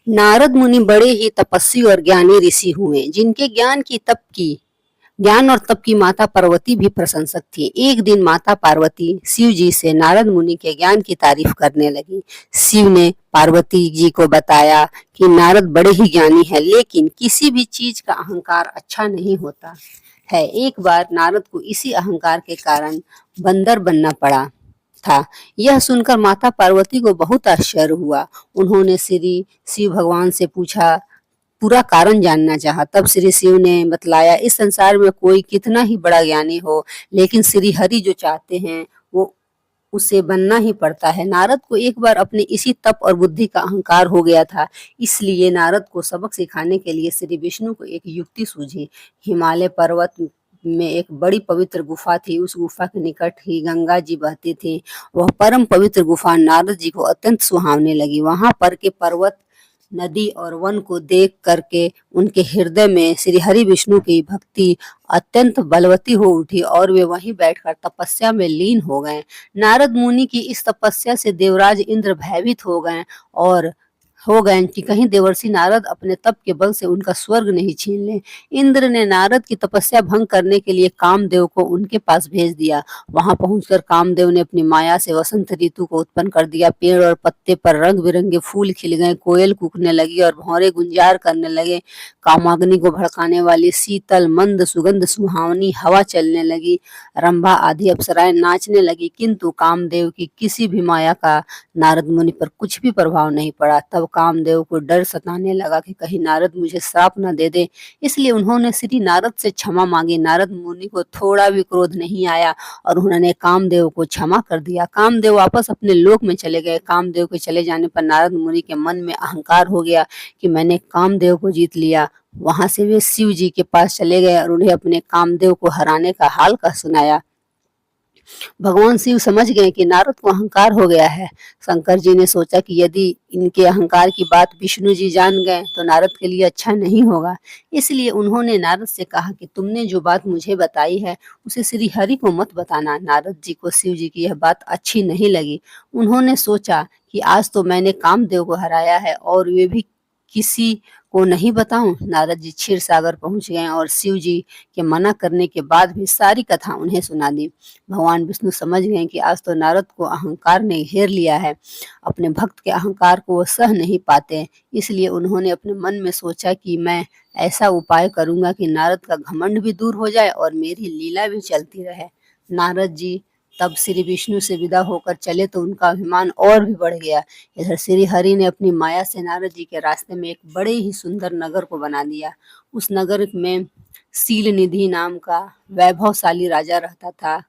नारद मुनि बड़े ही तपस्वी और ज्ञानी ऋषि हुए, जिनके ज्ञान और तप की माता पार्वती भी प्रशंसक थी। एक दिन माता पार्वती शिव जी से नारद मुनि के ज्ञान की तारीफ करने लगी। शिव ने पार्वती जी को बताया कि नारद बड़े ही ज्ञानी है, लेकिन किसी भी चीज का अहंकार अच्छा नहीं होता है। एक बार नारद को इसी अहंकार के कारण बंदर बनना पड़ा था। यह सुनकर माता पार्वती को बहुत आश्चर्य हुआ। उन्होंने श्री शिव भगवान से पूरा कारण जानना चाहा। तब श्री शिव ने बतलाया, इस संसार में कोई कितना ही बड़ा ज्ञानी हो, लेकिन श्री हरि जो चाहते हैं वो उसे बनना ही पड़ता है। नारद को एक बार अपने इसी तप और बुद्धि का अहंकार हो गया था। इसलिए नारद को सबक सिखाने के लिए श्री विष्णु को एक युक्ति सूझी। हिमालय पर्वत में एक बड़ी पवित्र गुफा थी। उस गुफा के निकट ही गंगा जी बहती थी। वह परम पवित्र गुफा नारद जी को अत्यंत सुहावने लगी। वहां पर के पर्वत, नदी और वन को देख करके उनके हृदय में श्री हरि विष्णु की भक्ति अत्यंत बलवती हो उठी और वे वहीं बैठकर तपस्या में लीन हो गए। नारद मुनि की इस तपस्या से देवराज इंद्र भयभीत हो गए कि कहीं देवर्षि नारद अपने तप के बल से उनका स्वर्ग नहीं छीन ले। इंद्र ने नारद की तपस्या भंग करने के लिए कामदेव को उनके पास भेज दिया। वहां पहुंचकर कामदेव ने अपनी माया से वसंत ऋतु को उत्पन्न कर दिया। पेड़ और पत्ते पर रंग बिरंगे फूल खिल गए, कोयल कूकने लगी और भौरे गुंजार करने लगे। कामाग्नि को भड़काने वाली शीतल मंद सुगंध सुहावनी हवा चलने लगी। रंभा आदि अप्सराएं नाचने लगी, किंतु कामदेव की किसी भी माया का नारद मुनि पर कुछ भी प्रभाव नहीं पड़ा। तब कामदेव को डर सताने लगा कि कहीं नारद मुझे श्राप न दे दे, इसलिए उन्होंने श्री नारद से क्षमा मांगी। नारद मुनि को थोड़ा भी क्रोध नहीं आया और उन्होंने कामदेव को क्षमा कर दिया। कामदेव वापस अपने लोक में चले गए। कामदेव के चले जाने पर नारद मुनि के मन में अहंकार हो गया कि मैंने कामदेव को जीत लिया। वहां से वे शिव जी के पास चले गए और उन्हें अपने कामदेव को हराने का हाल कह सुनाया। भगवान शिव समझ गए कि नारद को अहंकार हो गया है। शंकर जी ने सोचा कि यदि इनके अहंकार की बात विष्णु जी जान गए तो नारद के लिए अच्छा नहीं होगा। इसलिए उन्होंने नारद से कहा कि तुमने जो बात मुझे बताई है उसे श्री हरि को मत बताना। नारद जी को शिव जी की यह बात अच्छी नहीं लगी। उन्होंने सोचा कि आज तो मैंने कामदेव को हराया है और वे भी किसी को नहीं बताऊं। नारद जी क्षीर सागर पहुंच गए और शिव जी के मना करने के बाद भी सारी कथा उन्हें सुना दी। भगवान विष्णु समझ गए कि आज तो नारद को अहंकार ने घेर लिया है। अपने भक्त के अहंकार को वो सह नहीं पाते। इसलिए उन्होंने अपने मन में सोचा कि मैं ऐसा उपाय करूंगा कि नारद का घमंड भी दूर हो जाए और मेरी लीला भी चलती रहे। नारद जी तब श्री विष्णु से विदा होकर चले तो उनका अभिमान और भी बढ़ गया। इधर श्री हरि ने अपनी माया से नारद जी के रास्ते में एक बड़े ही सुंदर नगर को बना दिया। उस नगर में शील निधि नाम का वैभवशाली राजा रहता था।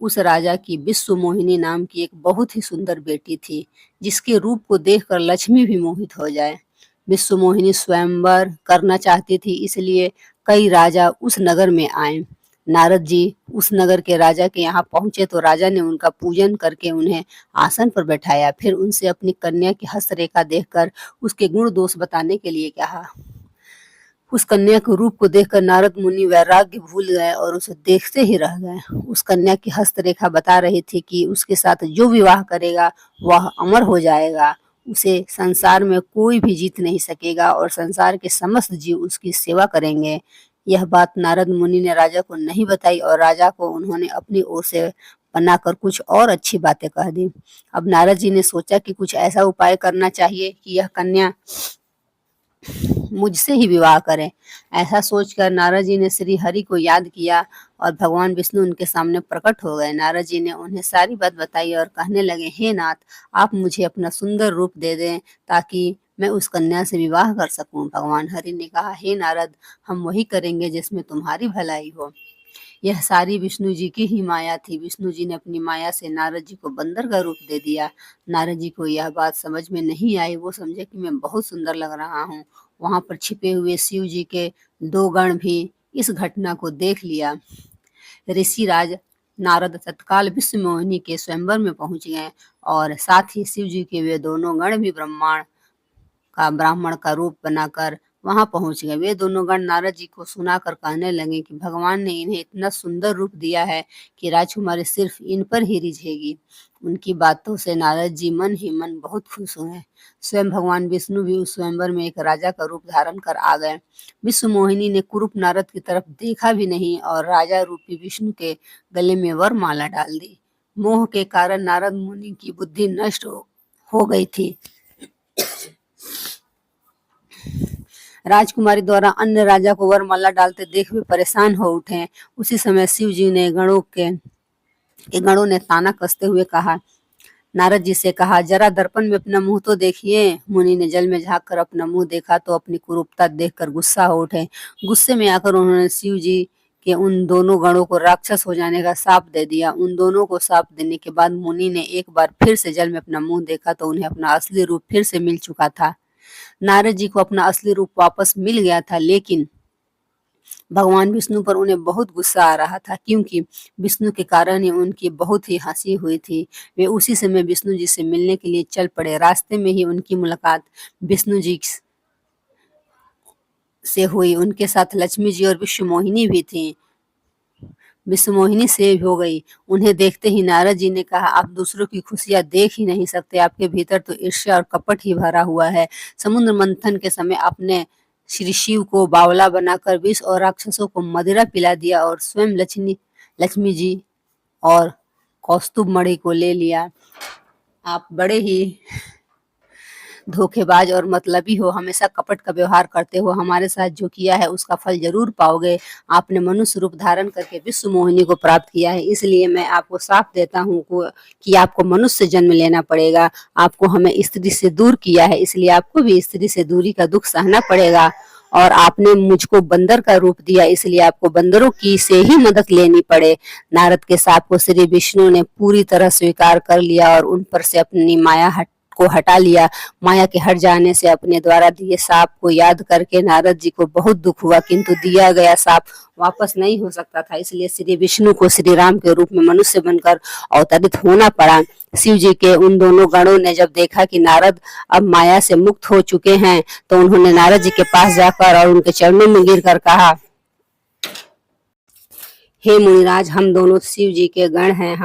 उस राजा की विश्व मोहिनी नाम की एक बहुत ही सुंदर बेटी थी, जिसके रूप को देखकर लक्ष्मी भी मोहित हो जाए। विश्व मोहिनी स्वयंवर करना चाहती थी, इसलिए कई राजा उस नगर में आए। नारद जी उस नगर के राजा के यहाँ पहुंचे तो राजा ने उनका पूजन करके उन्हें आसन पर बैठाया। फिर उनसे अपनी कन्या की हस्तरेखा देखकर उसके गुण दोष बताने के लिए कहा। उस कन्या के रूप को देखकर नारद मुनि वैराग्य भूल गए और उसे देखते ही रह गए। उस कन्या की हस्तरेखा बता रही थी कि उसके साथ जो विवाह करेगा वह अमर हो जाएगा। उसे संसार में कोई भी जीत नहीं सकेगा और संसार के समस्त जीव उसकी सेवा करेंगे। यह बात नारद मुनि ने राजा को नहीं बताई और राजा को उन्होंने अपनी ओर से बनाकर कुछ और अच्छी बातें कह दी। अब नारद जी ने सोचा कि कुछ ऐसा उपाय करना चाहिए कि यह कन्या मुझसे ही विवाह करें। ऐसा सोचकर नारद जी ने श्री हरि को याद किया और भगवान विष्णु उनके सामने प्रकट हो गए। नारद जी ने उन्हें सारी बात बताई और कहने लगे, हे नाथ, आप मुझे अपना सुंदर रूप दे दें ताकि मैं उस कन्या से विवाह कर सकूं। भगवान हरि ने कहा, हे नारद, हम वही करेंगे जिसमें तुम्हारी भलाई हो। यह सारी विष्णु जी की ही माया थी। विष्णु जी ने अपनी माया से नारद जी को बंदर का रूप दे दिया। नारद जी को यह बात समझ में नहीं आई। वो समझे कि मैं बहुत सुंदर लग रहा हूँ। वहां पर छिपे हुए शिव जी के दो गण भी इस घटना को देख लिया। ऋषिराज नारद तत्काल विश्व मोहिनी के स्वयंवर में पहुंच गए और साथ ही शिव जी के वे दोनों गण भी ब्राह्मण का रूप बनाकर वहां पहुंच गए। वे दोनों गण नारद जी को सुनाकर कहने लगे कि भगवान ने इन्हें इतना सुंदर रूप दिया है कि राजकुमारी सिर्फ इन पर ही रिझेगी। उनकी बातों से नारद जी मन ही मन बहुत खुश हुए। स्वयं भगवान विष्णु भी उस स्वयंवर में एक राजा का रूप धारण कर आ गए। विश्व मोहिनी ने कुरूप नारद की तरफ देखा भी नहीं और राजा रूपी विष्णु के गले में वरमाला डाल दी। मोह के कारण नारद मुनि की बुद्धि नष्ट हो गई थी। राजकुमारी द्वारा अन्य राजा को वरमाला डालते देख वे परेशान हो उठे। उसी समय शिव जी ने गणों ने ताना कसते हुए कहा, नारद जी से कहा, जरा दर्पण में अपना मुंह तो देखिए। मुनि ने जल में झांक कर अपना मुंह देखा तो अपनी कुरूपता देखकर गुस्सा हो उठे। गुस्से में आकर उन्होंने शिव जी के उन दोनों गणों को राक्षस हो जाने का शाप दे दिया। उन दोनों को शाप देने के बाद मुनि ने एक बार फिर से जल में अपना मुंह देखा तो उन्हें अपना असली रूप फिर से मिल चुका था। नारद जी को अपना असली रूप वापस मिल गया था, लेकिन भगवान विष्णु पर उन्हें बहुत गुस्सा आ रहा था, क्योंकि विष्णु के कारण ही उनकी बहुत ही हंसी हुई थी। वे उसी समय विष्णु जी से मिलने के लिए चल पड़े। रास्ते में ही उनकी मुलाकात विष्णु जी से हुई। उनके साथ लक्ष्मी जी और विश्व मोहिनी भी थी। विश्व मोहिनी से हो गई। उन्हें देखते ही नारद जी ने कहा, आप दूसरों की खुशियां देख ही नहीं सकते, आपके भीतर तो ईर्ष्या और कपट ही भरा हुआ है। समुद्र मंथन के समय आपने श्री शिव को बावला बनाकर विष और राक्षसों को मदिरा पिला दिया और स्वयं लक्ष्मी जी और कौस्तुभ मणि को ले लिया। आप बड़े ही धोखेबाज और मतलबी हो, हमेशा कपट का व्यवहार करते हो। हमारे साथ जो किया है उसका फल जरूर पाओगे। आपने मनुष्य रूप धारण करके विश्व मोहिनी को प्राप्त किया है, इसलिए मैं आपको साफ देता हूँ कि आपको मनुष्य जन्म लेना पड़ेगा। आपको हमें स्त्री से दूर किया है, इसलिए आपको भी स्त्री से दूरी का दुख सहना पड़ेगा। और आपने मुझको बंदर का रूप दिया, इसलिए आपको बंदरों की से ही मदद लेनी पड़े। नारद के साप को श्री विष्णु ने पूरी तरह स्वीकार कर लिया और उन पर से अपनी माया को हटा लिया। माया के हट जाने से अपने द्वारा दिए साप को याद करके नारद जी को बहुत दुख हुआ, किंतु दिया गया साप वापस नहीं हो सकता था। इसलिए श्री विष्णु को श्री राम के रूप में मनुष्य बनकर अवतरित होना पड़ा। शिव जी के उन दोनों गणों ने जब देखा कि नारद अब माया से मुक्त हो चुके हैं, तो उन्होंने नारद जी के पास जाकर और उनके चरणों में गिरकर कहा, हे मुनिराज, हम दोनों शिव जी के गण हैं।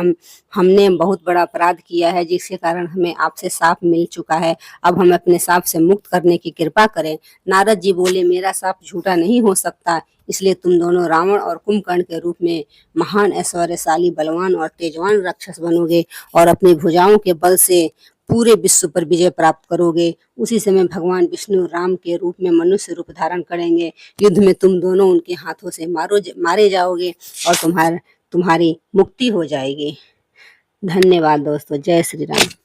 हमने बहुत बड़ा अपराध किया है, जिसके कारण हमें आपसे शाप मिल चुका है। अब हम अपने शाप से मुक्त करने की कृपा करें। नारद जी बोले, मेरा शाप झूठा नहीं हो सकता, इसलिए तुम दोनों रावण और कुंभकर्ण के रूप में महान ऐश्वर्यशाली बलवान और तेजवान राक्षस बनोगे और अपनी भुजाओं के बल से पूरे विश्व पर विजय प्राप्त करोगे। उसी समय भगवान विष्णु राम के रूप में मनुष्य रूप धारण करेंगे। युद्ध में तुम दोनों उनके हाथों से मारे जाओगे और तुम्हारी मुक्ति हो जाएगी। धन्यवाद दोस्तों। जय श्री राम।